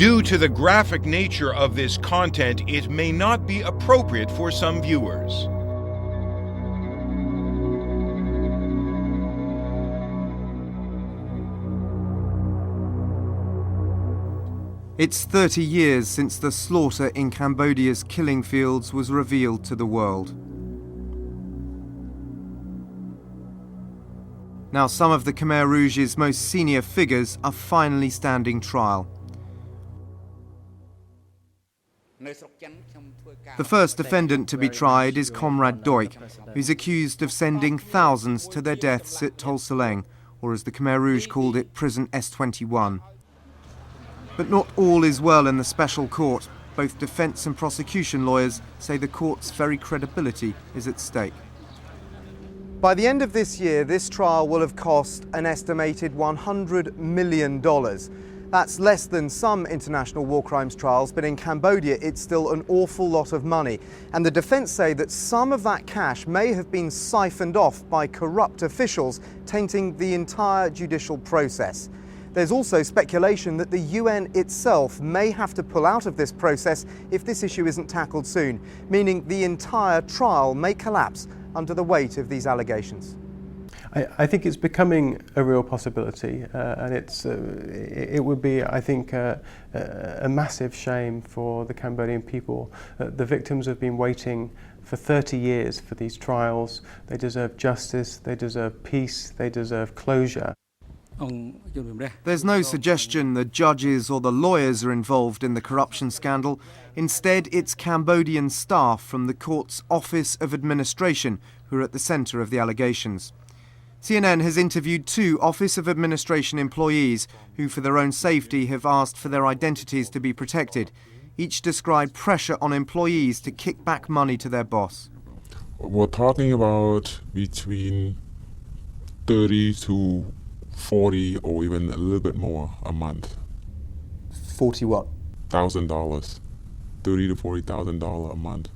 Due to the graphic nature of this content, it may not be appropriate for some viewers. It's 30 years since the slaughter in Cambodia's killing fields was revealed to the world. Now some of the Khmer Rouge's most senior figures are finally standing trial. The first defendant to be tried is Comrade Doik, who's accused of sending thousands to their deaths at Tol Saleng, or as the Khmer Rouge called it, Prison S21. But not all is well in the special court. Both defence and prosecution lawyers say the court's very credibility is at stake. By the end of this year, this trial will have cost an estimated $100 million. That's less than some international war crimes trials, but in Cambodia it's still an awful lot of money. And the defence say that some of that cash may have been siphoned off by corrupt officials, tainting the entire judicial process. There's also speculation that the UN itself may have to pull out of this process if this issue isn't tackled soon, meaning the entire trial may collapse under the weight of these allegations. I think it's becoming a real possibility, and it would be, I think, a massive shame for the Cambodian people. The victims have been waiting for 30 years for these trials. They deserve justice, they deserve peace, they deserve closure. There's no suggestion the judges or the lawyers are involved in the corruption scandal. Instead, it's Cambodian staff from the court's Office of Administration who are at the centre of the allegations. CNN has interviewed 2 Office of Administration employees who, for their own safety, have asked for their identities to be protected. Each described pressure on employees to kick back money to their boss. We're talking about between 30 to 40 or even a little bit more a month. 40 what? $1,000. $30,000 to $40,000 a month.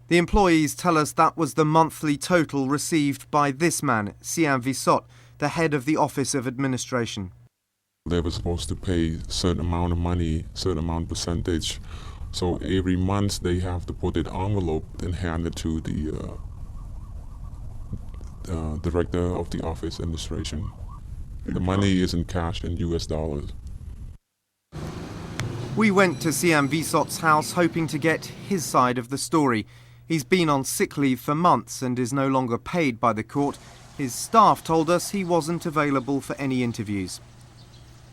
The employees tell us that was the monthly total received by this man, Siam Visot, the head of the Office of Administration. They were supposed to pay a certain amount of money, certain amount of percentage. So every month they have to put it envelope and hand it to the director of the office administration. The money is in cash in US dollars. We went to Siam Visot's house hoping to get his side of the story. He's been on sick leave for months and is no longer paid by the court. His staff told us he wasn't available for any interviews.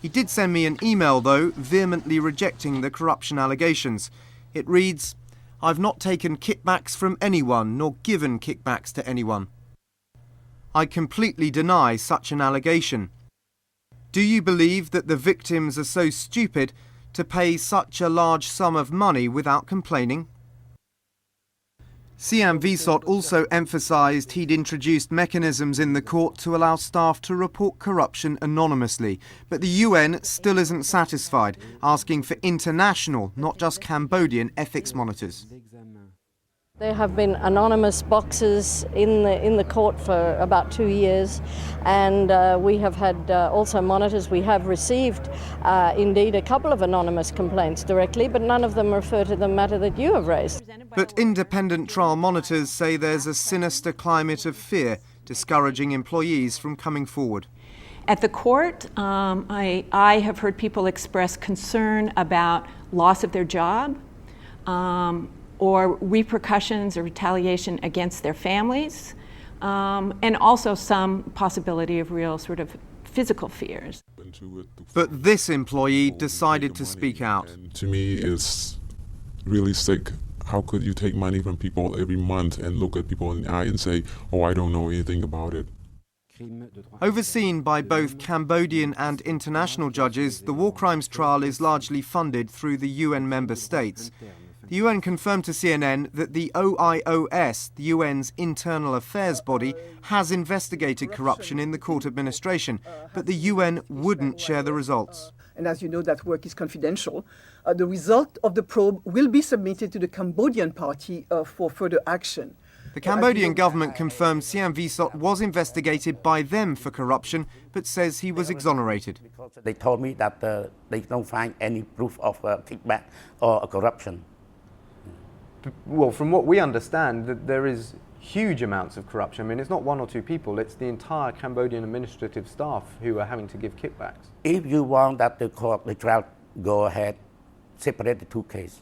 He did send me an email, though, vehemently rejecting the corruption allegations. It reads, "I've not taken kickbacks from anyone nor given kickbacks to anyone. I completely deny such an allegation. Do you believe that the victims are so stupid to pay such a large sum of money without complaining?" Siam Visot also emphasised he'd introduced mechanisms in the court to allow staff to report corruption anonymously. But the UN still isn't satisfied, asking for international, not just Cambodian, ethics monitors. There have been anonymous boxes in the court for about 2 years, and we have had also monitors. We have received indeed a couple of anonymous complaints directly, but none of them refer to the matter that you have raised. But independent trial monitors say there's a sinister climate of fear, discouraging employees from coming forward. At the court, I have heard people express concern about loss of their job, or repercussions or retaliation against their families, and also some possibility of real sort of physical fears. But this employee decided to speak out. And to me, it's really sick. How could you take money from people every month and look at people in the eye and say, "Oh, I don't know anything about it"? Overseen by both Cambodian and international judges, the war crimes trial is largely funded through the UN member states. The UN confirmed to CNN that the OIOS, the UN's internal affairs body, has investigated corruption in the court administration, but the UN wouldn't share the results. And as you know, that work is confidential. The result of the probe will be submitted to the Cambodian party for further action. The Cambodian government confirmed Siam Visot was investigated by them for corruption, but says he was exonerated. They told me that they don't find any proof of kickback or corruption. Well, from what we understand, that there is huge amounts of corruption. I mean, it's not one or two people, it's the entire Cambodian administrative staff who are having to give kickbacks. If you want that the trial go ahead, separate the two cases.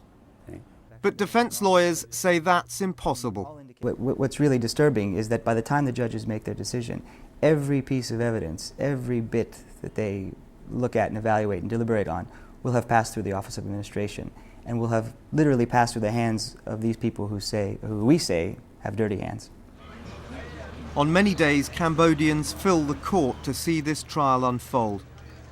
But defense lawyers say that's impossible. What's really disturbing is that by the time the judges make their decision, every piece of evidence, every bit that they look at and evaluate and deliberate on will have passed through the Office of Administration and will have literally passed through the hands of these people who we say have dirty hands. On many days, Cambodians fill the court to see this trial unfold.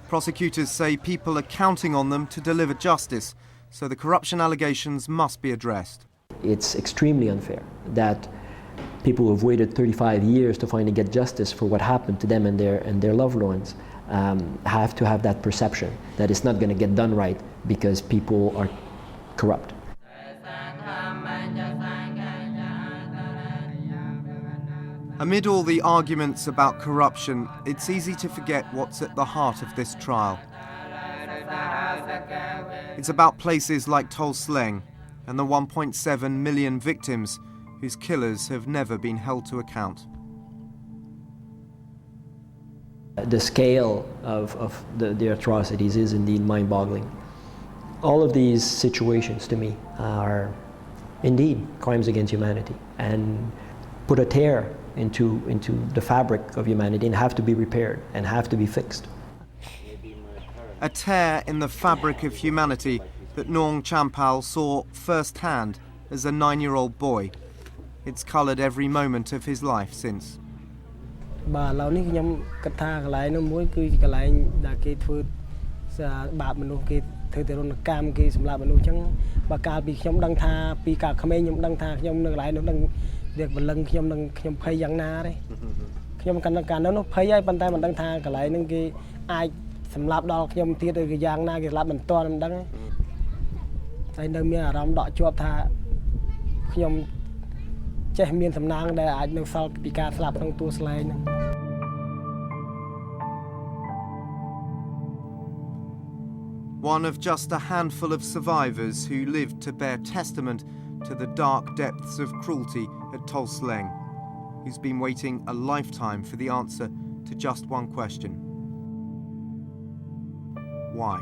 Prosecutors say people are counting on them to deliver justice, so the corruption allegations must be addressed. It's extremely unfair that people who have waited 35 years to finally get justice for what happened to them and their loved ones have to have that perception that it's not going to get done right because people are corrupt. Amid all the arguments about corruption, it's easy to forget what's at the heart of this trial. It's about places like Tol Sleng and the 1.7 million victims whose killers have never been held to account. The scale of the atrocities is indeed mind-boggling. All of these situations to me are indeed crimes against humanity and put a tear into the fabric of humanity and have to be repaired and have to be fixed. A tear in the fabric of humanity that Nong Champal saw firsthand as a 9-year-old boy. It's coloured every moment of his life since. One of just a handful of survivors who lived to bear testament to the dark depths of cruelty at Tol Sleng, who's been waiting a lifetime for the answer to just one question. Why?